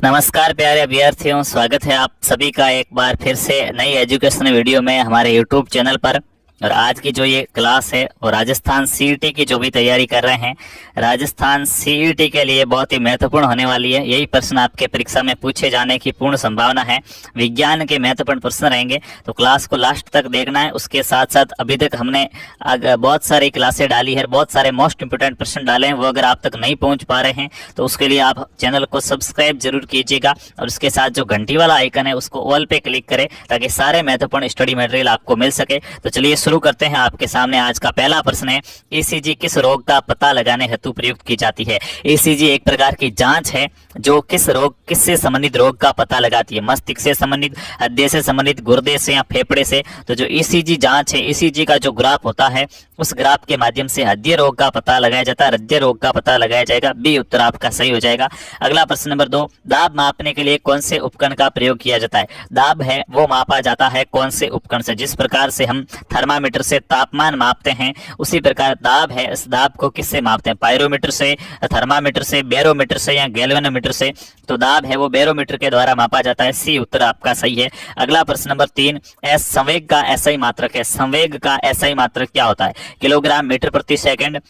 नमस्कार प्यारे अभ्यर्थियों, स्वागत है आप सभी का एक बार फिर से नई एजुकेशन वीडियो में हमारे यूट्यूब चैनल पर। और आज की जो ये क्लास है वो राजस्थान सीईटी की जो भी तैयारी कर रहे हैं, राजस्थान सीईटी के लिए बहुत ही महत्वपूर्ण होने वाली है। यही प्रश्न आपके परीक्षा में पूछे जाने की पूर्ण संभावना है। विज्ञान के महत्वपूर्ण प्रश्न रहेंगे, तो क्लास को लास्ट तक देखना है। उसके साथ साथ अभी तक हमने बहुत सारी क्लासें डाली है, बहुत सारे मोस्ट इंपोर्टेंट प्रश्न डाले हैं। वो अगर आप तक नहीं पहुंच पा रहे हैं तो उसके लिए आप चैनल को सब्सक्राइब जरूर कीजिएगा और उसके साथ जो घंटी वाला आइकन है उसको ऑल पे क्लिक करें ताकि सारे महत्वपूर्ण स्टडी मटेरियल आपको मिल सके। तो चलिए शुरू करते हैं। आपके सामने आज का पहला प्रश्न है, ईसीजी किस रोग का पता लगाने हेतु प्रयुक्त की जाती है? ईसीजी एक प्रकार की जांच है जो किससे संबंधित रोग का पता लगाती है। मस्तिष्क से संबंधित, हृदय से संबंधित, गुर्दे से या फेफड़े से। तो जो ईसीजी जांच है, ईसीजी का जो ग्राफ होता है उस ग्राफ के माध्यम से हृदय रोग का पता लगाया जाता है, हृदय रोग का पता लगाया जाएगा। बी उत्तर आपका सही हो जाएगा। अगला प्रश्न नंबर 2, दाब मापने के लिए कौन से उपकरण का प्रयोग किया जाता है? दाब है वो मापा जाता है कौन से उपकरण से? जिस प्रकार से हम थर्मामीटर से तापमान मापते हैं उसी प्रकार दाब है, इस दाब को किससे मापते हैं? पायरोमीटर से, थर्मामीटर से, बैरोमीटर से या गैल्वेनोमीटर से? तो दाब है वो बैरोमीटर के द्वारा मापा जाता है। सी उत्तर आपका सही है। अगला प्रश्न नंबर 3, संवेग का एसआई मात्रक है। संवेग का एसआई मात्रक क्या होता है? किलोग्राम मीटर प्रति सेकंड,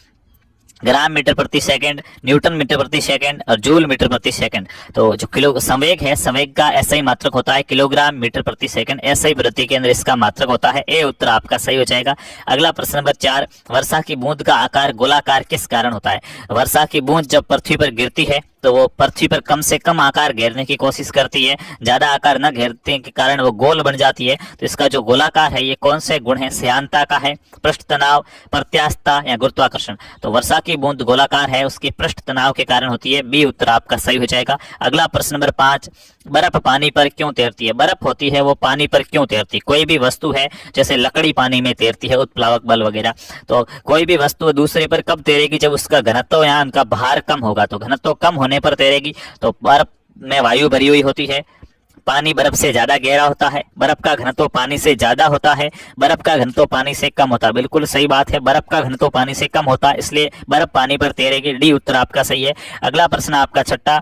ग्राम मीटर प्रति सेकंड, न्यूटन मीटर प्रति सेकंड और जूल मीटर प्रति सेकंड। तो जो किलो संवेग है, संवेग का एसआई मात्रक होता है किलोग्राम मीटर प्रति सेकंड। एसआई वृत्ति के अंदर इसका मात्रक होता है। ए उत्तर आपका सही हो जाएगा। अगला प्रश्न नंबर 4, वर्षा की बूंद का आकार गोलाकार किस कारण होता है? वर्षा की बूंद जब पृथ्वी पर गिरती है तो वो पृथ्वी पर कम से कम आकार घेरने की कोशिश करती है, ज्यादा आकार न घेरने के कारण वो गोल बन जाती है। तो इसका जो गोलाकार है ये कौन से गुण है? श्यानता का है, पृष्ठ तनाव, प्रत्यास्थता या गुरुत्वाकर्षण? तो वर्षा की बूंद गोलाकार है, उसकी पृष्ठ तनाव के कारण होती है। बी उत्तर आपका सही हो जाएगा। अगला प्रश्न नंबर 5, बर्फ पानी पर क्यों तैरती है? बर्फ होती है वो पानी पर क्यों तैरती है? कोई भी वस्तु है, जैसे लकड़ी पानी में तैरती है, उत्प्लावक बल वगैरह, तो कोई भी वस्तु दूसरे पर कब तैरेगी? जब उसका घनत्व या उनका भार कम होगा। तो घनत्व कम होने पर तैरेगी। तो बर्फ में वायु भरी हुई होती है, पानी बर्फ से ज्यादा गहरा होता है, बर्फ का घनत्व पानी से ज्यादा होता है, बर्फ का घनत्व पानी से कम होता है। बिल्कुल सही बात है, बर्फ का घनत्व पानी से कम होता है, इसलिए बर्फ पानी पर तैरेगी। डी उत्तर आपका सही है। अगला प्रश्न आपका 6,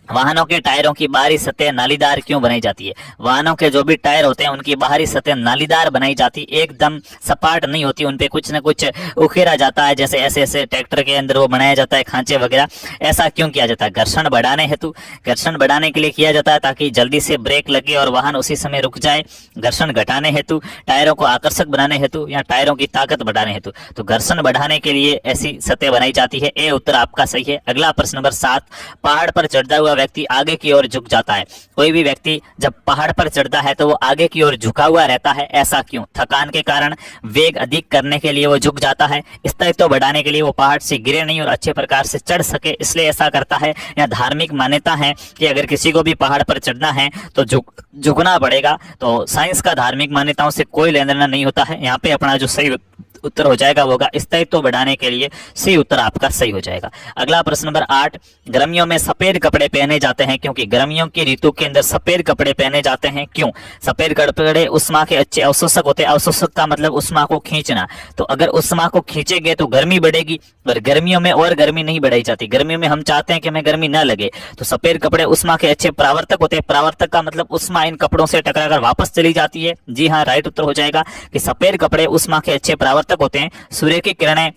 वाहनों के टायरों की बाहरी सतह नालीदार क्यों बनाई जाती है? वाहनों के जो भी टायर होते हैं उनकी बाहरी सतह नालीदार बनाई जाती है, एकदम सपाट नहीं होती, उनपे कुछ न कुछ उखेरा जाता है, जैसे ऐसे ऐसे ट्रैक्टर के अंदर वो बनाया जाता है खांचे वगैरह। ऐसा क्यों किया जाता है? घर्षण बढ़ाने हेतु, घर्षण बढ़ाने के लिए किया जाता है ताकि जल्दी से ब्रेक लगे और वाहन उसी समय रुक जाए। घर्षण घटाने हेतु, टायरों को आकर्षक बनाने हेतु या टायरों की ताकत बढ़ाने हेतु? तो घर्षण बढ़ाने के लिए ऐसी सतह बनाई जाती है। ए उत्तर आपका सही है। अगला प्रश्न नंबर 7, पहाड़ पर चढ़ता हुआ व्यक्ति आगे की ओर झुक जाता है। कोई भी व्यक्ति जब पहाड़ पर चढ़ता है तो वो आगे की ओर झुका हुआ रहता है, ऐसा क्यों? थकान के कारण, वेग अधिक करने के लिए वो झुक जाता है, स्थायित्व बढ़ाने के लिए वो पहाड़ से गिरे नहीं और अच्छे प्रकार से चढ़ सके, इसलिए ऐसा करता है। या धार्मिक मान्यता है कि अगर किसी को भी पहाड़ पर चढ़ना है तो झुकना पड़ेगा। तो साइंस का धार्मिक मान्यताओं से कोई लेना देना नहीं होता है। यहाँ पे अपना जो सही उत्तर हो जाएगा वो होगा स्थायित्व बढ़ाने के लिए। सी उत्तर आपका सही हो जाएगा। अगला प्रश्न नंबर 8, गर्मियों में सफेद कपड़े पहने जाते हैं क्योंकि? गर्मियों की ऋतु के अंदर सफेद कपड़े पहने जाते हैं क्यों? सफेद कपड़े उष्मा के अच्छे अवशोषक होते हैं। अवशोषक का मतलब उष्मा को खींचना, तो अगर उष्मा को खींचेंगे तो गर्मी बढ़ेगी, और गर्मियों में और गर्मी नहीं बढ़ाई जाती। गर्मियों में हम चाहते हैं कि हमें गर्मी न लगे, तो सफेद कपड़े उष्मा के अच्छे प्रावर्तक होते हैं। प्रावर्तक का मतलब उष्मा इन कपड़ों से टकराकर वापस चली जाती है। जी हाँ, राइट उत्तर हो जाएगा कि सफेद कपड़े उष्मा के अच्छे प्रावर्तक होते हैं। सूर्य की किरणें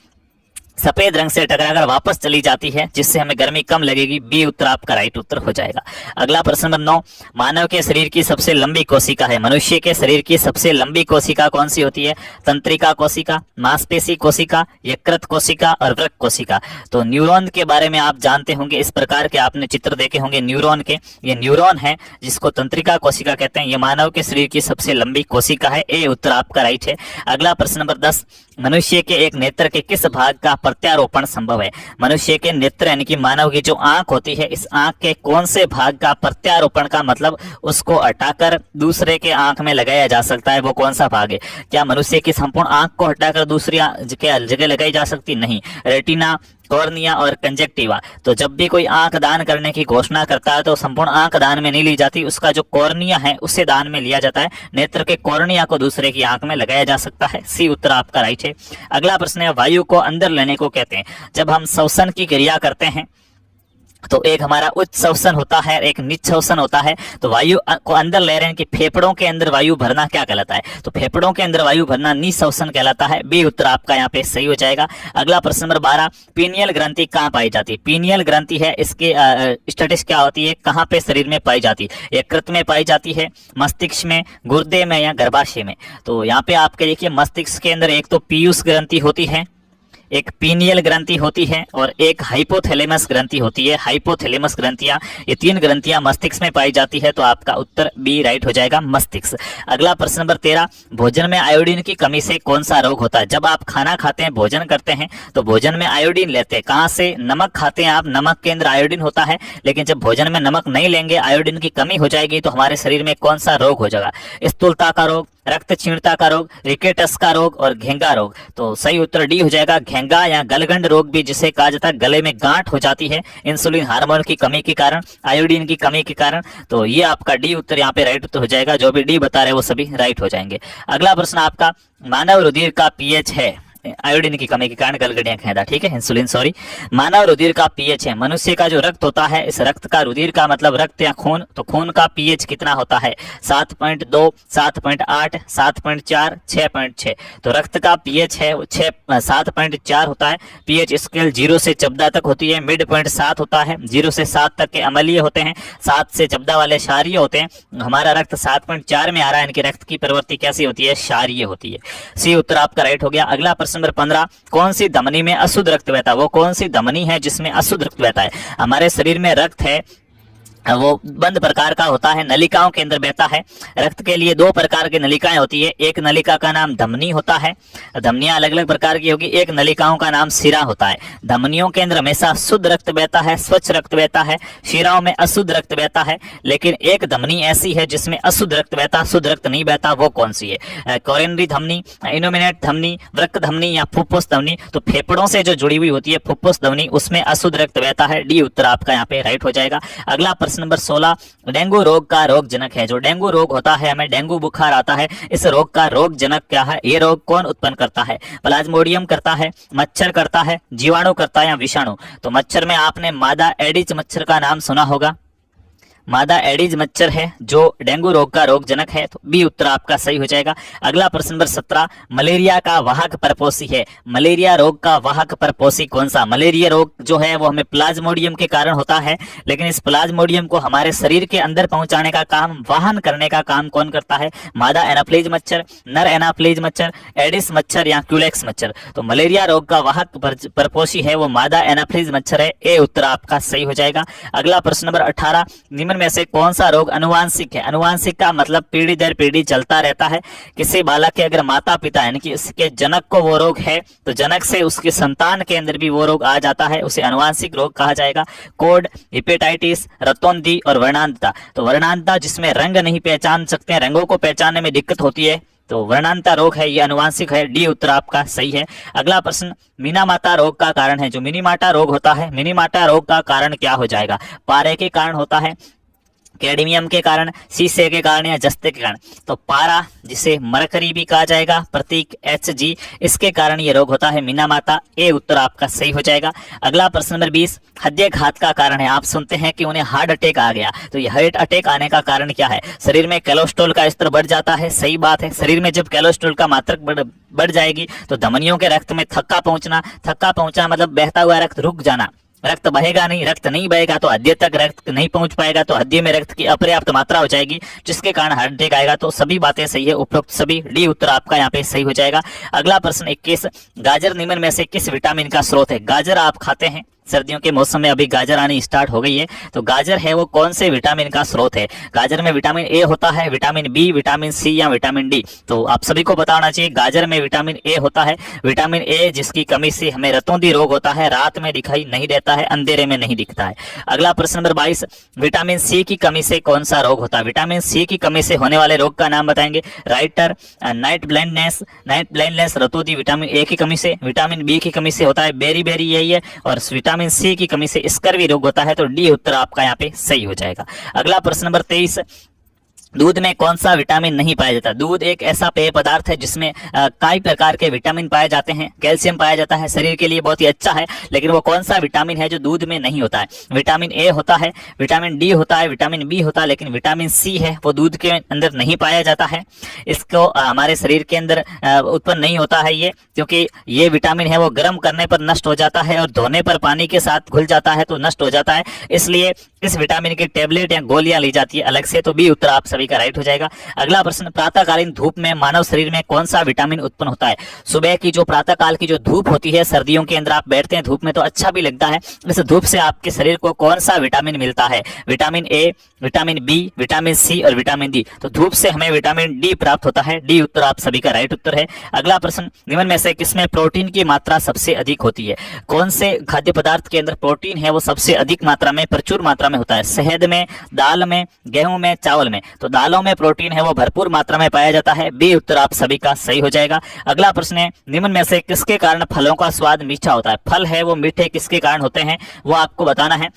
सफेद रंग से टकराकर वापस चली जाती है, जिससे हमें गर्मी कम लगेगी। बी उत्तर आपका राइट उत्तर हो जाएगा। अगला प्रश्न नंबर 9, मानव के शरीर की सबसे लंबी कोशिका है। मनुष्य के शरीर की सबसे लंबी कोशिका कौन सी होती है? तंत्रिका कोशिका, मांसपेशी कोशिका, यकृत कोशिका और वृक्क कोशिका? तो न्यूरॉन के बारे में आप जानते होंगे, इस प्रकार के आपने चित्र देखे होंगे न्यूरॉन के। ये न्यूरॉन है जिसको तंत्रिका कोशिका कहते हैं। ये मानव के शरीर की सबसे लंबी कोशिका है। ए उत्तर आपका राइट है। अगला प्रश्न नंबर 10, मनुष्य के एक नेत्र के किस भाग का प्रत्यारोपण संभव है? मनुष्य के नेत्र यानी कि मानव की जो आंख होती है, इस आंख के कौन से भाग का प्रत्यारोपण का मतलब उसको हटाकर दूसरे के आंख में लगाया जा सकता है, वो कौन सा भाग है? क्या मनुष्य की संपूर्ण आंख को हटाकर दूसरी जगह लगाई जा सकती? नहीं। रेटिना, कॉर्निया और कंजक्टिवा। तो जब भी कोई आंख दान करने की घोषणा करता है तो संपूर्ण आंख दान में नहीं ली जाती, उसका जो कॉर्निया है उसे दान में लिया जाता है। नेत्र के कॉर्निया को दूसरे की आंख में लगाया जा सकता है। सी उत्तर आपका राइट है। अगला प्रश्न है, वायु को अंदर लेने को कहते हैं। जब हम श्वसन की क्रिया करते हैं तो एक हमारा उच्च श्वसन होता है, एक निच श्वसन होता है। तो वायु को अंदर ले रहे हैं कि फेफड़ों के अंदर वायु भरना क्या कहलाता है, तो फेफड़ों के अंदर वायु भरना निच श्वसन कहलाता है। बी उत्तर आपका यहाँ पे सही हो जाएगा। अगला प्रश्न नंबर 12, पीनियल ग्रंथि कहाँ पाई जाती है? पीनियल ग्रंथि है, इसके स्टेटस क्या होती है, कहाँ पे शरीर में पाई जाती है? यकृत में पाई जाती है, मस्तिष्क में, गुर्दे में या गर्भाशय में? तो यहाँ पे आपके देखिए मस्तिष्क के अंदर एक तो पीयूष ग्रंथि होती है, एक पीनियल ग्रंथि होती है और एक हाइपोथैलेमस ग्रंथि होती है। हाइपोथैलेमस ग्रंथियां, ये 3 ग्रंथियां मस्तिष्क में पाई जाती है। तो आपका उत्तर बी राइट हो जाएगा, मस्तिष्क। अगला प्रश्न नंबर 13, भोजन में आयोडीन की कमी से कौन सा रोग होता है? जब आप खाना खाते हैं, भोजन करते हैं, तो भोजन में आयोडीन लेते हैं, कहाँ से? नमक खाते हैं आप, नमक के अंदर आयोडीन होता है। लेकिन जब भोजन में नमक नहीं लेंगे, आयोडीन की कमी हो जाएगी, तो हमारे शरीर में कौन सा रोग हो जाएगा? स्थूलता का रोग, रक्त क्षीणता का रोग, रिकेटस का रोग और घेंगा रोग। तो सही उत्तर डी हो जाएगा, घेंगा या गलगंड रोग भी जिसे कहा जाता है, गले में गांठ हो जाती है इंसुलिन हार्मोन की कमी के कारण, आयोडीन की कमी के कारण। तो ये आपका डी उत्तर यहाँ पे राइट उत्तर हो जाएगा। जो भी डी बता रहे वो सभी राइट हो जाएंगे। अगला प्रश्न आपका, मानव रुधिर का पीएच है, आयोडीन की कमी के कारण गलगंडियां खेदा, ठीक है, इंसुलिन सॉरी। मानव रुधिर का पीएच है, मनुष्य का जो रक्त होता है, इस रक्त का, रुधिर का मतलब रक्त या खून, तो खून का पीएच कितना होता है? 7.2, 7.8, 7.4, 6.6। तो रक्त का पीएच है 7.4 होता है। पीएच स्केल 0 से चपदा तक होती है, मिड पॉइंट 7 होता है, 0 से 7 तक के अम्लीय होते हैं, 7 से चपदा वाले क्षारीय होते हैं। हमारा रक्त 7.4 में आ रहा है, इनकी रक्त की प्रवृत्ति कैसी होती है? क्षारीय होती है। सी उत्तर आपका राइट हो गया। अगला नंबर 15, कौन सी धमनी में अशुद्ध रक्त बहता है? वो कौन सी धमनी है जिसमें अशुद्ध रक्त बहता है? हमारे शरीर में रक्त है, वो बंद प्रकार का होता है, नलिकाओं के अंदर बहता है। रक्त के लिए 2 प्रकार की नलिकाएं होती है, एक नलिका का नाम धमनी होता है, धमनियां अलग अलग प्रकार की होगी, एक नलिकाओं का नाम शिरा होता है। धमनियों के अंदर हमेशा शुद्ध रक्त बहता है, स्वच्छ रक्त बहता है, शिराओं में अशुद्ध रक्त बहता है। लेकिन एक धमनी ऐसी है जिसमें अशुद्ध रक्त बहता, शुद्ध रक्त नहीं बहता, वो कौन सी है? कोरोनरी धमनी, इनोमिनेट धमनी, वृक्क धमनी या फुफ्फुस धमनी? तो फेफड़ों से जो जुड़ी हुई होती है फुफ्फुस धमनी, उसमें अशुद्ध रक्त बहता है। डी उत्तर आपका यहाँ पे राइट हो जाएगा। अगला प्रश्न नंबर 16, डेंगू रोग का रोग जनक है। जो डेंगू रोग होता है, हमें डेंगू बुखार आता है, इस रोग का रोग जनक क्या है? ये रोग कौन उत्पन्न करता है? प्लाज्मोडियम करता है, मच्छर करता है, जीवाणु करता है या विषाणु? तो मच्छर में आपने मादा एडिस मच्छर का नाम सुना होगा, मादा एडिस मच्छर है जो डेंगू रोग का रोग जनक है। तो बी उत्तर आपका सही हो जाएगा। अगला प्रश्न नंबर 17, मलेरिया का वाहक परपोषी है। मलेरिया रोग का वाहक परपोषी कौन सा? मलेरिया रोग जो है वो हमें प्लाज्मोडियम के कारण होता है, लेकिन इस प्लाज्मोडियम को हमारे शरीर के अंदर पहुंचाने का काम, वाहन करने का काम कौन करता है? मादा एनाफ्लीज मच्छर, नर एनाफ्लीज मच्छर, एडिस मच्छर या क्यूलेक्स मच्छर? तो मलेरिया रोग का वाहक परपोषी है वो मादा एनाफ्लीज मच्छर है। ए उत्तर आपका सही हो जाएगा। अगला प्रश्न नंबर 18, निम्न में से कौन सा रोग अनुवांशिक है? अनुवांशिक का मतलब पीढ़ी दर पीढ़ी चलता रहता है। किसी बालक के अगर माता पिता यानी कि इसके जनक को वो रोग है, तो जनक से उसके संतान के अंदर भी वो रोग आ जाता है, उसे अनुवांशिक रोग कहा जाएगा। कोड, हेपेटाइटिस, रतौंधी और वर्णांतता। तो वर्णांतता जिसमें रंग नहीं पहचान सकते, रंगों को पहचानने में दिक्कत होती है, तो वर्णांतता रोग है, ये अनुवांशिक है। डी उत्तर आपका सही है। अगला प्रश्न, मिनीमाटा रोग का कारण है। जो मिनीमाटा रोग होता है, मिनीमाटा रोग का कारण क्या हो जाएगा? पारे के कारण होता है, कैडमियम के कारण, शीशे के कारण या जस्ते के कारण? तो पारा, जिसे मरकरी भी कहा जाएगा, प्रतीक Hg, इसके कारण ये रोग होता है मिनीमाटा। ए उत्तर आपका सही हो जाएगा। अगला प्रश्न नंबर 20, हृदयाघात का कारण है। आप सुनते हैं कि उन्हें हार्ट अटैक आ गया, तो ये हार्ट अटैक आने का कारण क्या है? शरीर में कोलेस्ट्रॉल का स्तर बढ़ जाता है, सही बात है। शरीर में जब कोलेस्ट्रॉल का मात्रा बढ़ जाएगी तो धमनियों के रक्त में थक्का पहुंचना मतलब बहता हुआ रक्त रुक जाना, रक्त बहेगा नहीं, रक्त नहीं बहेगा तो हृदय तक रक्त नहीं पहुंच पाएगा, तो हृदय में रक्त की अपर्याप्त मात्रा हो जाएगी, जिसके कारण हार्ट अटैक आएगा। तो सभी बातें सही है, उपरोक्त सभी। डी उत्तर आपका यहाँ पे सही हो जाएगा। अगला प्रश्न 21, गाजर निम्न में से किस विटामिन का स्रोत है? गाजर आप खाते हैं, सर्दियों के मौसम में अभी गाजर आनी स्टार्ट हो गई है, तो गाजर है वो कौन से विटामिन का स्रोत है? गाजर में विटामिन ए होता है, विटामिन बी, विटामिन सी या विटामिन डी? तो आप सभी को पता होना चाहिए, गाजर में विटामिन ए होता है। विटामिन ए जिसकी कमी से हमें रतौंधी रोग होता है, रात में दिखाई नहीं देता है, अंधेरे में नहीं दिखता है। अगला प्रश्न नंबर 22, विटामिन सी की कमी से कौन सा रोग होता है? विटामिन सी की कमी से होने वाले रोग का नाम बताएंगे। राइटर, नाइट ब्लाइंडनेस रतौंधी विटामिन ए की कमी से, विटामिन बी की कमी से होता है बेरी यही है, और विटामिन सी की कमी से स्कर्वी रोग होता है। तो डी उत्तर आपका यहाँ पे सही हो जाएगा। अगला प्रश्न नंबर 23, दूध में कौन सा विटामिन नहीं पाया जाता? दूध एक ऐसा पेय पदार्थ है जिसमें कई प्रकार के विटामिन पाए जाते हैं, कैल्शियम पाया जाता है, शरीर के लिए बहुत ही अच्छा है। लेकिन वो कौन सा विटामिन है जो दूध में नहीं होता है? विटामिन ए होता है, विटामिन डी होता है, विटामिन बी होता है, लेकिन विटामिन सी है वो दूध के अंदर नहीं पाया जाता है। इसको हमारे शरीर के अंदर उत्पन्न नहीं होता है ये, क्योंकि ये विटामिन है वो गर्म करने पर नष्ट हो जाता है और धोने पर पानी के साथ घुल जाता है तो नष्ट हो जाता है। इसलिए इस विटामिन की टेबलेट या गोलियां ली जाती है अलग से। तो बी उत्तर आप सभी का राइट हो जाएगा। अगला प्रश्न, प्रातःकालीन धूप में मानव शरीर में कौन सा विटामिन उत्पन्न होता है? सुबह की जो प्रातःकाल की जो धूप होती है, सर्दियों के अंदर आप बैठते हैं धूप में तो अच्छा भी लगता है। इस धूप से आपके शरीर को कौन सा विटामिन मिलता है? Vitamin A, vitamin B, vitamin C और विटामिन डी। तो धूप से हमें विटामिन डी प्राप्त होता है। डी उत्तर आप सभी का राइट उत्तर है। अगला प्रश्न, निम्न में से किसमें प्रोटीन की मात्रा सबसे अधिक होती है? कौन से खाद्य पदार्थ के अंदर प्रोटीन है वो सबसे अधिक मात्रा में, प्रचुर मात्रा में होता है? शहद में, दाल में, गेहूं में, चावल में। तो दालों में प्रोटीन है वो भरपूर मात्रा में पाया जाता है। बी उत्तर आप सभी का सही हो जाएगा। अगला प्रश्न है, निम्न में से किसके कारण फलों का स्वाद मीठा होता है? फल है वो मीठे किसके कारण होते हैं वो आपको बताना है।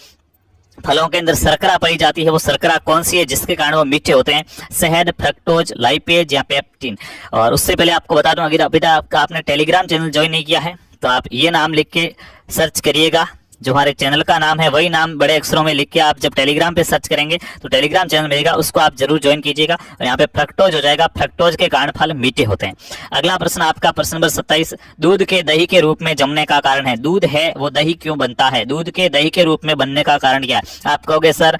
फलों के अंदर शर्करा पाई जाती है, वो शर्करा कौन सी है जिसके कारण वो मीठे होते हैं? शहद, फ्रक्टोज, लाइपेज या पेप्टिन। और उससे पहले आपको बता दूं, अगर अभी तक आपने टेलीग्राम चैनल ज्वाइन नहीं किया है तो आप ये नाम लिख के सर्च करिएगा, जो हमारे चैनल का नाम है वही नाम बड़े अक्षरों में लिख के आप जब टेलीग्राम पे सर्च करेंगे तो टेलीग्राम चैनल मिलेगा, उसको आप जरूर ज्वाइन कीजिएगा। और यहाँ पे फ्रक्टोज हो जाएगा, फ्रक्टोज के कारण फल मीठे होते हैं। अगला प्रश्न आपका प्रश्न नंबर 27, दूध के दही के रूप में जमने का कारण है? दूध है वो दही क्यों बनता है? दूध के दही के रूप में बनने का कारण क्या है? आप कहोगे सर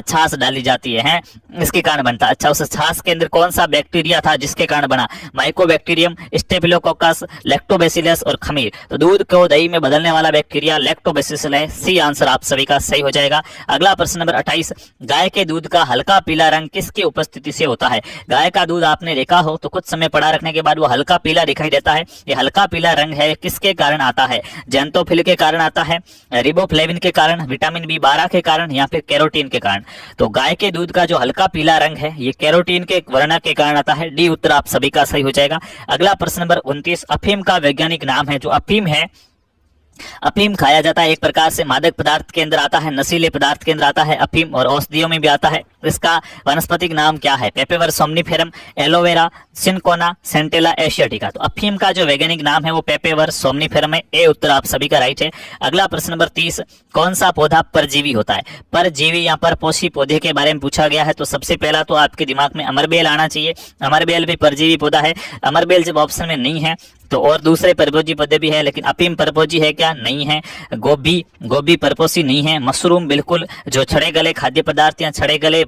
छाछ डाली जाती है इसके कारण बनता है। अच्छा, उस छाछ के अंदर कौन सा बैक्टीरिया था जिसके कारण बना? माइकोबैक्टीरियम, स्टेफिलोकोकस, लैक्टोबैसिलस और खमीर। तो दूध को दही में बदलने वाला बैक्टीरिया लैक्टोबैसिलस है। सी आंसर आप सभी का सही हो जाएगा। अगला प्रश्न नंबर 28, गाय के दूध का हल्का पीला रंग किसकी उपस्थिति से होता है? गाय का दूध आपने देखा हो तो कुछ समय पड़ा रखने के बाद वो हल्का पीला दिखाई देता है। ये हल्का पीला रंग है किसके कारण आता है? जेंटोफिल के कारण आता है, रिबोफ्लेविन के कारण, विटामिन B12 के कारण या फिर कैरोटीन के कारण। तो गाय के दूध का जो हल्का पीला रंग है ये कैरोटीन के वर्णक के कारण आता है। डी उत्तर आप सभी का सही हो जाएगा। अगला प्रश्न नंबर 29, अफीम का वैज्ञानिक नाम है? जो अफीम है, अफीम खाया जाता है, एक प्रकार से मादक पदार्थ के अंदर आता है, नशीले पदार्थ के अंदर आता है अफीम, और औषधियों में भी आता है। इसका वानस्पतिक नाम क्या है? पेपेवर सोमनिफेरम, एलोवेरा, सिनकोना, सेंटेला एशियाटिका। तो अफीम का जो वैज्ञानिक नाम है वो पेपेवर सोमनिफेरम है। ए उत्तर आप सभी का राइट है। अगला प्रश्न नंबर 30, कौन सा पौधा परजीवी होता है? परजीवी या परपोषी पौधे के बारे में पूछा गया है तो सबसे पहला तो आपके दिमाग में अमरबेल आना चाहिए। अमरबेल भी परजीवी पौधा है। अमरबेल जब ऑप्शन में नहीं है तो और दूसरे परपोषी पौधे भी है, लेकिन अफीम परपोषी है क्या? नहीं है। गोभी परपोषी नहीं है। मशरूम बिल्कुल, जो छड़े गले खाद्य पदार्थ या छड़े गले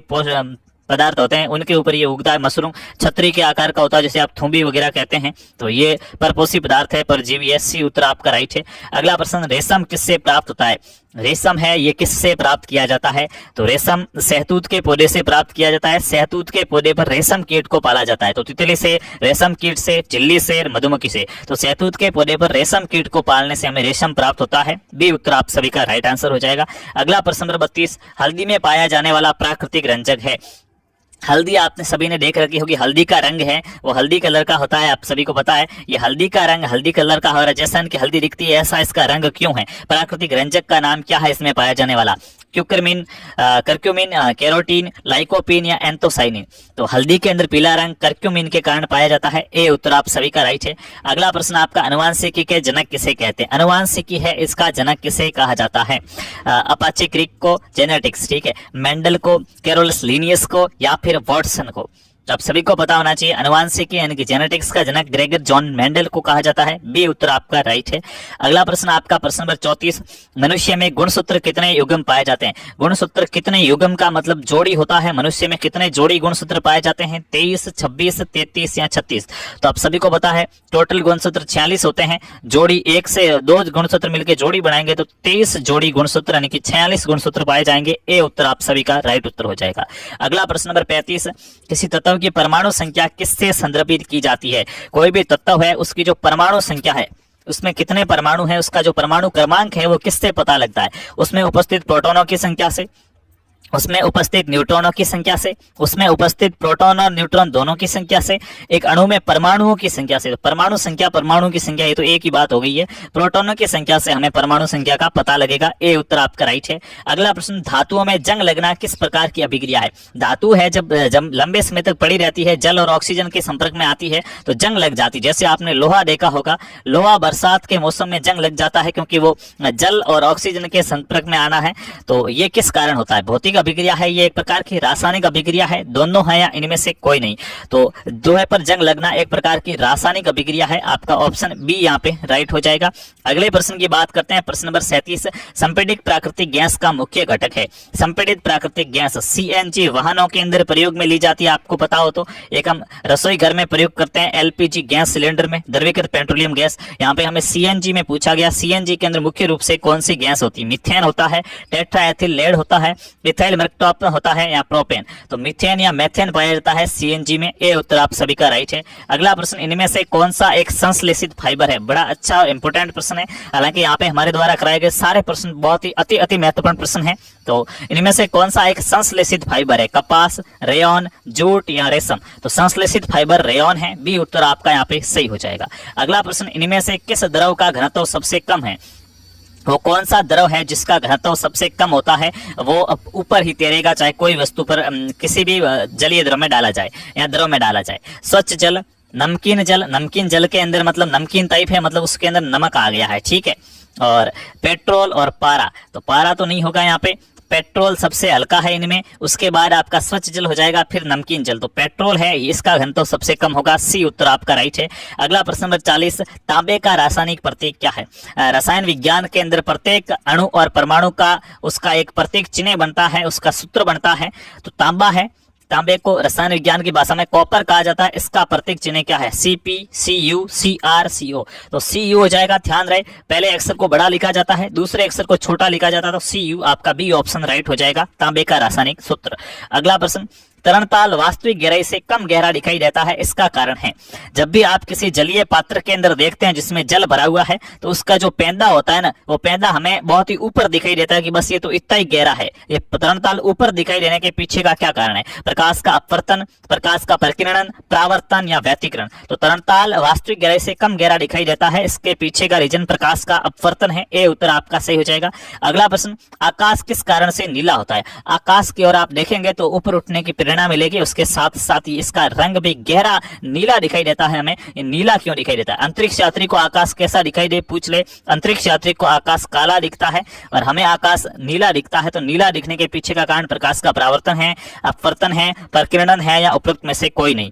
पदार्थ होते हैं उनके ऊपर ये उगता है। मशरूम छतरी के आकार का होता है, जैसे आप थूंबी वगैरह कहते हैं, तो ये परपोषी पदार्थ है, परजीवी है। सी उत्तर आपका राइट है। अगला प्रश्न, रेशम किससे प्राप्त होता है? रेशम है ये किससे प्राप्त किया जाता है? तो रेशम सहतूत के पौधे से प्राप्त किया जाता है। सहतूत के पौधे पर रेशम कीट को पाला जाता है। तो तितली से, रेशम कीट से, चिल्ली से, मधुमक्खी से। तो सहतूत के पौधे पर रेशम कीट को पालने से हमें रेशम प्राप्त होता है। बी उत्तर आप सभी का राइट आंसर हो जाएगा। अगला प्रश्न नंबर 32, हल्दी में पाया जाने वाला प्राकृतिक रंजक है? हल्दी आपने सभी ने देख रखी होगी, हल्दी का रंग है वो हल्दी कलर का होता है, आप सभी को पता है। ये हल्दी का रंग हल्दी कलर का हो रहा है, जैसा इनकी हल्दी दिखती है ऐसा इसका रंग क्यों है? प्राकृतिक रंजक का नाम क्या है इसमें पाया जाने वाला? क्यूकरमिन, करक्यूमिन, कैरोटीन, लाइकोपिन या एंथोसाइनिन। तो हल्दी के अंदर पीला रंग कर्क्यूमिन के कारण पाया जाता है। ए उत्तर आप सभी का राइट है। अगला प्रश्न आपका, अनुवांशिकी के जनक किसे कहते हैं? अनुवांशिकी है इसका जनक किसे कहा जाता है? अपाचे क्रिक को, जेनेटिक्स, ठीक है, मेंडल को, कैरोलस लीनियस को या फिर वॉटसन को। तो आप सभी को पता होना चाहिए, अनुवांशिकी यानी कि जेनेटिक्स का जनक ग्रेगर जॉन मेंडल को कहा जाता है। बी उत्तर आपका राइट है। अगला प्रश्न आपका प्रश्न नंबर 34, मनुष्य में गुणसूत्र कितने युग्म पाए जाते हैं? गुणसूत्र कितने युग्म का मतलब जोड़ी होता है। मनुष्य में कितने जोड़ी गुणसूत्र पाए जाते हैं? 23, 26, 33 या 36। तो आप सभी को पता है टोटल गुणसूत्र 46 होते हैं। जोड़ी, एक से दो गुणसूत्र मिलकर जोड़ी बनाएंगे तो 23 जोड़ी गुणसूत्र यानी कि 46 गुणसूत्र पाए जाएंगे। ए उत्तर आप सभी का राइट उत्तर हो जाएगा। अगला प्रश्न नंबर 35, किसी तत्व की परमाणु संख्या किससे संदर्भित की जाती है? कोई भी तत्व है उसकी जो परमाणु संख्या है, उसमें कितने परमाणु है, उसका जो परमाणु क्रमांक है वो किससे पता लगता है? उसमें उपस्थित प्रोटॉनों की संख्या से, उसमें उपस्थित न्यूट्रॉनों की संख्या से, उसमें उपस्थित प्रोटॉन और न्यूट्रॉन दोनों की संख्या से, एक अणु में परमाणुओं की संख्या से। तो परमाणु संख्या ये तो एक ही बात हो गई है। प्रोटॉनों की संख्या से हमें परमाणु संख्या का पता लगेगा। ए उत्तर आपका राइट है। अगला प्रश्न, धातुओं में जंग लगना किस प्रकार की अभिक्रिया है? धातु है जब लंबे समय तक पड़ी रहती है, जल और ऑक्सीजन के संपर्क में आती है तो जंग लग जाती है। जैसे आपने लोहा देखा होगा, लोहा बरसात के मौसम में जंग लग जाता है क्योंकि वो जल और ऑक्सीजन के संपर्क में आना है। तो ये किस कारण होता है? भौतिक अभिक्रिया है, ये एक प्रकार की रासायनिक अभिक्रिया है, दोनों है या इनमें से कोई नहीं? तो लोहे पर जंग लगना एक प्रकार की रासायनिक अभिक्रिया है। आपका ऑप्शन बी यहाँ पे राइट हो जाएगा। अगले प्रश्न की बात करते हैं, प्रश्न नंबर 37। संपीड़ित प्राकृतिक गैस का मुख्य घटक है। संपीड़ित प्राकृतिक गैस सीएनजी वाहनों के अंदर प्रयोग में ली जाती है, आपको पता हो तो। एक हम रसोई घर में प्रयोग करते हैं एलपीजी गैस सिलेंडर में, द्रवीकृत पेट्रोलियम गैस। यहाँ पे हमें सीएनजी में पूछा गया, सीएनजी के अंदर मुख्य रूप से कौन सी गैस होती है? मीथेन होता है, टेट्राएथिल लेड होता है, इथाइल मर्कटॉप होता है या प्रोपेन? तो मीथेन या मेथेन पाया जाता है सीएनजी में। ए उत्तर आप सभी का राइट है। अगला प्रश्न, इनमें से कौन सा एक संश्लेषित फाइबर है? बड़ा अच्छा और इंपोर्टेंट प्रश्न है। हालांकि यहाँ पे हमारे द्वारा कराए गए सारे प्रश्न बहुत ही अति महत्वपूर्ण प्रश्न है। तो इनमें से कौन सा एक संश्लेषित फाइबर है? कपास, रेयॉन, जूट या रेशम? तो संश्लेषित फाइबर रेयॉन है। बी उत्तर आपका यहाँ पे सही हो जाएगा। अगला प्रश्न, इनमें से किस द्रव का घनत्व सबसे कम है? वो कौन सा द्रव है जिसका घनत्व सबसे कम होता है? वो ऊपर ही तैरेगा, चाहे कोई वस्तु पर किसी भी जलीय द्रव में डाला जाए या द्रव में डाला जाए। स्वच्छ जल, नमकीन जल, नमकीन जल के अंदर मतलब नमकीन टाइप है, मतलब उसके अंदर नमक आ गया है, ठीक है। और पेट्रोल और पारा, तो पारा तो नहीं होगा यहाँ पे, पेट्रोल सबसे हल्का है इनमें। उसके बाद आपका स्वच्छ जल हो जाएगा, फिर नमकीन जल। तो पेट्रोल है, इसका घनत्व सबसे कम होगा। सी उत्तर आपका राइट है। अगला प्रश्न नंबर 40, तांबे का रासायनिक प्रतीक क्या है? रसायन विज्ञान के अंदर प्रत्येक अणु और परमाणु का उसका एक प्रतीक चिन्ह बनता है, उसका सूत्र बनता है। तो तांबा है, तांबे को रसायन विज्ञान की भाषा में कॉपर कहा जाता है। इसका प्रतीक चिन्ह क्या है? Cp, Cu, Cr, Co। तो Cu हो जाएगा। ध्यान रहे, पहले अक्षर को बड़ा लिखा जाता है, दूसरे अक्षर को छोटा लिखा जाता है। तो Cu आपका बी ऑप्शन राइट हो जाएगा, तांबे का रासायनिक सूत्र। अगला प्रश्न, तरणताल वास्तविक गहराई से कम गहरा दिखाई देता है, इसका कारण है? जब भी आप किसी जलीय पात्र के अंदर देखते हैं जिसमें जल भरा हुआ है, तो उसका जो पेंदा होता है ना, वो पेंदा हमें बहुत ही ऊपर दिखाई देता है कि बस ये तो इतना ही गहरा है। ये तरणताल ऊपर दिखाई देने के पीछे का क्या कारण है? प्रकाश का अपवर्तन, प्रकाश का प्रकीर्णन, परावर्तन या व्यतिकरण? तो तरणताल वास्तविक गहराई से कम गहरा दिखाई देता है, इसके पीछे का रीजन प्रकाश का अपवर्तन है। ए उत्तर आपका सही हो जाएगा। अगला प्रश्न, आकाश किस कारण से नीला होता है? आकाश की ओर आप देखेंगे तो ऊपर उठने की प्रेरणा मिलेगी, उसके साथ साथ ही इसका रंग भी गहरा नीला दिखाई देता है हमें। ये नीला क्यों दिखाई देता है? अंतरिक्ष यात्री को आकाश कैसा दिखाई दे, पूछ ले। अंतरिक्ष यात्री को आकाश काला दिखता है और हमें आकाश नीला दिखता है। तो नीला दिखने के पीछे का कारण प्रकाश का परावर्तन है, अपवर्तन है, प्रकीर्णन है या उपरोक्त में से कोई नहीं?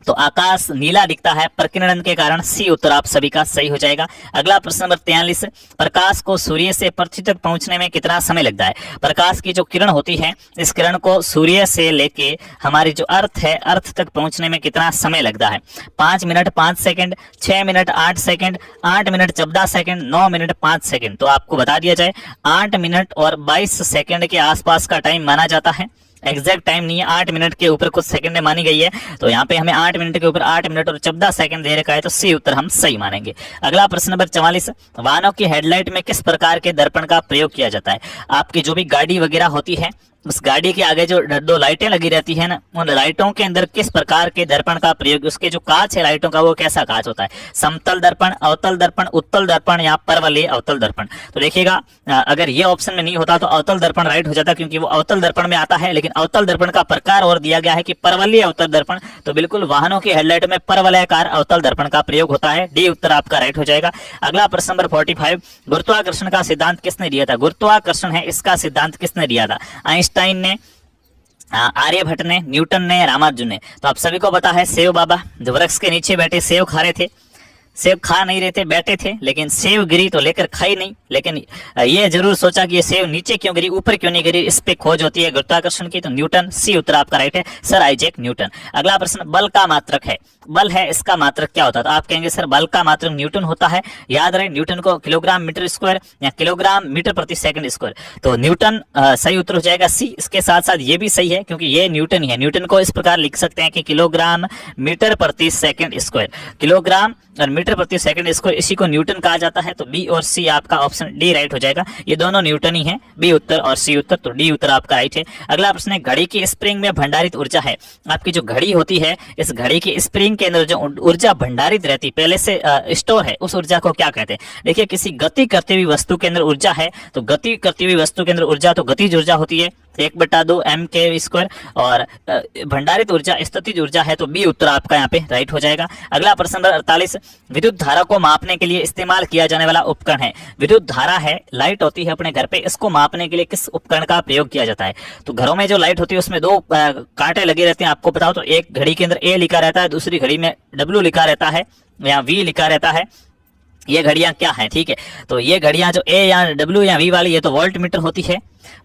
तो आकाश नीला दिखता है प्रकीर्णन के कारण। सी उत्तर आप सभी का सही हो जाएगा। अगला प्रश्न नंबर 43, प्रकाश को सूर्य से पृथ्वी तक पहुंचने में कितना समय लगता है? प्रकाश की जो किरण होती है, इस किरण को सूर्य से लेके हमारी जो अर्थ है, अर्थ तक पहुंचने में कितना समय लगता है? 5 minute 5 second, 6 minute 8 second, 8 minute 14 second, 9 minute 5 second? तो आपको बता दिया जाए, 8 मिनट और 22 सेकंड के आसपास का टाइम माना जाता है। एग्जैक्ट टाइम नहीं है, 8 मिनट के ऊपर कुछ सेकंड मानी गई है। तो यहाँ पे हमें 8 मिनट के ऊपर 8 मिनट और 14 सेकंड दे रखा है, तो सी उत्तर हम सही मानेंगे। अगला प्रश्न नंबर 44, वाहनों की हेडलाइट में किस प्रकार के दर्पण का प्रयोग किया जाता है? आपकी जो भी गाड़ी वगैरह होती है, उस गाड़ी के आगे जो 2 लाइटें लगी रहती है ना, उन लाइटों के अंदर किस प्रकार के दर्पण का प्रयोग, उसके जो कांच है लाइटों का, वो कैसा कांच होता है? समतल दर्पण, अवतल दर्पण, उत्तल दर्पण या परवलय अवतल दर्पण? तो देखिएगा, अगर ये ऑप्शन में नहीं होता तो अवतल दर्पण राइट हो जाता, क्योंकि वो अवतल दर्पण में आता है। लेकिन अवतल दर्पण का प्रकार और दिया गया है कि परवलय अवतल दर्पण। तो बिल्कुल वाहनों की हेडलाइट में परवलयाकार अवतल दर्पण का प्रयोग होता है। डी उत्तर आपका राइट हो जाएगा। अगला प्रश्न नंबर 45, गुरुत्वाकर्षण का सिद्धांत किसने दिया था? गुरुत्वाकर्षण है, इसका सिद्धांत किसने दिया था? आइंस्टाइन ने, आर्यभट्ट ने, न्यूटन ने, रामानुजन ने? तो आप सभी को पता है, सेव बाबा जो वृक्ष के नीचे बैठे सेव खा रहे थे, सेब खा नहीं रहे थे, बैठे थे, लेकिन सेब गिरी तो लेकर खाई नहीं। लेकिन ये जरूर सोचा कि ये सेब नीचे क्यों गिरी, ऊपर क्यों नहीं गिरी, इस पे खोज होती है गुरुत्वाकर्षण की। तो न्यूटन, सी उत्तर आपका राइट है, सर आइजैक न्यूटन। अगला प्रश्न, बल का मात्रक है, बल है, इसका मात्रक क्या होता है? तो आप कहेंगे सर बल का मात्रक न्यूटन होता है। याद रहे, न्यूटन को किलोग्राम मीटर स्क्वायर या किलोग्राम मीटर प्रति सेकंड स्क्वायर। तो न्यूटन सही उत्तर हो जाएगा सी। इसके साथ साथ ये भी सही है, क्योंकि ये न्यूटन ही है। न्यूटन को इस प्रकार लिख सकते हैं कि किलोग्राम मीटर प्रति सेकंड स्क्वायर। किलोग्राम और मीटर मीटर प्रति सेकंड, इसको इसी को न्यूटन कहा जाता है। तो बी और सी आपका ऑप्शन डी राइट हो जाएगा। ये दोनों न्यूटन ही है, बी उत्तर और सी उत्तर, तो डी उत्तर आपका राइट है। अगला प्रश्न है, घड़ी की स्प्रिंग में भंडारित ऊर्जा है। आपकी जो घड़ी होती है, इस घड़ी की स्प्रिंग के अंदर जो ऊर्जा भंडारित रहती, पहले से स्टोर है, उस ऊर्जा को क्या कहते हैं? देखिए, किसी गति करती हुई वस्तु के अंदर ऊर्जा है, तो गति करती हुई वस्तु के अंदर ऊर्जा तो गतिज ऊर्जा होती है 1/2 m² और भंडारित ऊर्जा स्थितिज ऊर्जा है, तो बी उत्तर आपका यहाँ पे राइट हो जाएगा। अगला प्रश्न नंबर 48, विद्युत धारा को मापने के लिए इस्तेमाल किया जाने वाला उपकरण है। विद्युत धारा है, लाइट होती है अपने घर पे, इसको मापने के लिए किस उपकरण का प्रयोग किया जाता है? तो घरों में जो लाइट होती है उसमें दो कांटे लगे रहते हैं, आपको बताओ। तो एक घड़ी के अंदर ए लिखा रहता है, दूसरी घड़ी में W लिखा रहता है या V लिखा रहता है। ये घड़ियां क्या हैं? ठीक है, तो ये घड़ियां जो ए या W या V वाली, ये तो वोल्ट मीटर होती है,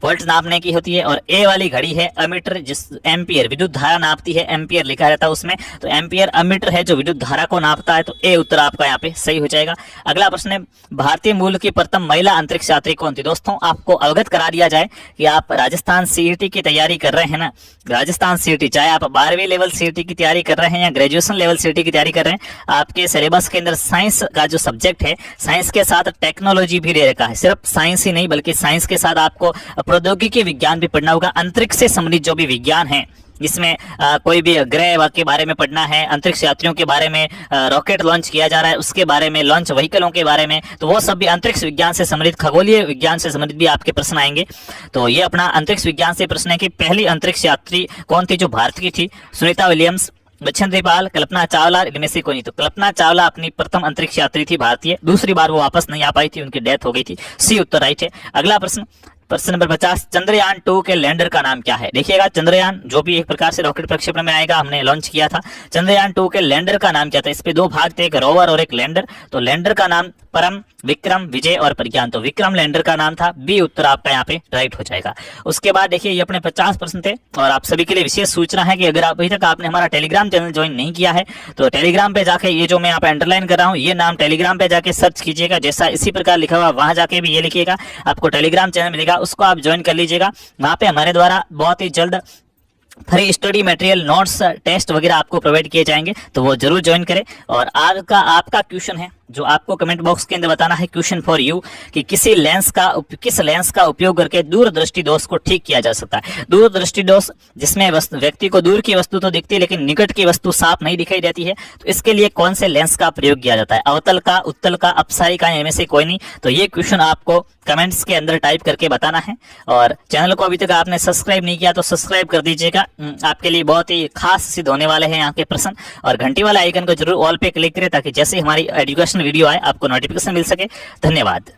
वोल्ट नापने की होती है, और ए वाली घड़ी है अमीटर, जिस एम्पियर विद्युत धारा नापती है, एम्पियर लिखा रहता है उसमें, तो एम्पियर अमीटर है जो विद्युत धारा को नापता है, तो ए उत्तर आपका यहाँ पे सही हो जाएगा। अगला प्रश्न है, भारतीय मूल की प्रथम महिला अंतरिक्ष यात्री कौन थी? दोस्तों, आपको अवगत करा दिया जाए कि आप राजस्थान सीईटी की तैयारी कर रहे हैं ना, राजस्थान सीईटी, चाहे आप 12वीं लेवल सीईटी की तैयारी कर रहे हैं या ग्रेजुएशन लेवल सीईटी की तैयारी कर रहे हैं, आपके सिलेबस के अंदर साइंस का जो सब्जेक्ट है, साइंस के साथ टेक्नोलॉजी भी दे रखा है। सिर्फ साइंस ही नहीं, बल्कि साइंस के साथ आपको प्रौद्योगिकी विज्ञान भी पढ़ना होगा। अंतरिक्ष से संबंधित जो भी विज्ञान है, इसमें कोई भी ग्रह के बारे में पढ़ना है, अंतरिक्ष यात्रियों के बारे में, रॉकेट लॉन्च किया जा रहा है उसके बारे में, लॉन्च व्हीकलों के बारे में, तो वो सब भी अंतरिक्ष विज्ञान से संबंधित, खगोलीय विज्ञान से संबंधित भी आपके प्रश्न आएंगे। तो ये अपना अंतरिक्ष विज्ञान से प्रश्न है कि पहली अंतरिक्ष यात्री कौन थी जो भारत की थी? सुनीता विलियम्स, बच्चेंद्र पाल, कल्पना चावला, इनमें से कोई नहीं। तो कल्पना चावला अपनी प्रथम अंतरिक्ष यात्री थी भारतीय, दूसरी बार वो वापस नहीं आ पाई थी, उनकी डेथ हो गई थी। सी उत्तर राइट है। अगला प्रश्न नंबर 50, चंद्रयान 2 के लैंडर का नाम क्या है? देखिएगा, चंद्रयान जो भी एक प्रकार से रॉकेट प्रक्षेपण में आएगा, हमने लॉन्च किया था। चंद्रयान 2 के लैंडर का नाम क्या था? इस पे दो भाग थे, एक रोवर और एक लैंडर। तो लैंडर का नाम परम, विक्रम, विजय और प्रज्ञान, तो विक्रम लैंडर का नाम था। बी उत्तर आपका यहाँ पे राइट हो जाएगा। उसके बाद देखिए, ये अपने 50 प्रश्न थे, और आप सभी के लिए विशेष सूचना है कि अगर अभी तक आपने हमारा टेलीग्राम चैनल ज्वाइन नहीं किया है, तो टेलीग्राम पे जाके ये जो मैं यहाँ पे अंडरलाइन कर रहा हूँ, ये नाम टेलीग्राम पे जाके सर्च कीजिएगा, जैसा इसी प्रकार लिखा हुआ, वहां जाके भी ये लिखिएगा, आपको टेलीग्राम चैनल मिलेगा, उसको आप ज्वाइन कर लीजिएगा। वहां पे हमारे द्वारा बहुत ही जल्द free study material, notes, test वगैरह आपको प्रोवाइड किए जाएंगे, तो वो जरूर ज्वाइन करें। और आज का आपका क्वेश्चन है, जो आपको कमेंट बॉक्स के अंदर बताना है, क्वेश्चन फॉर यू, कि किस लेंस का उपयोग करके दूरदृष्टि दोष को ठीक किया जा सकता है। दूरदृष्टि दोष जिसमें व्यक्ति को दूर की वस्तु तो दिखती है लेकिन निकट की वस्तु साफ नहीं दिखाई देती है, तो इसके लिए कौन से लेंस का प्रयोग किया जाता है? अवतल का, उत्तल का, अपसारी का, इनमें से कोई नहीं। तो ये क्वेश्चन आपको कमेंट्स के अंदर टाइप करके बताना है। और चैनल को अभी तक आपने सब्सक्राइब नहीं किया तो सब्सक्राइब कर दीजिएगा, आपके लिए बहुत ही खास सिद्ध होने वाले हैं यहाँ के प्रश्न। और घंटी वाला आइकन को जरूर ऑल पे क्लिक करें, ताकि जैसे हमारी एजुकेशन वीडियो आए आपको नोटिफिकेशन मिल सके। धन्यवाद।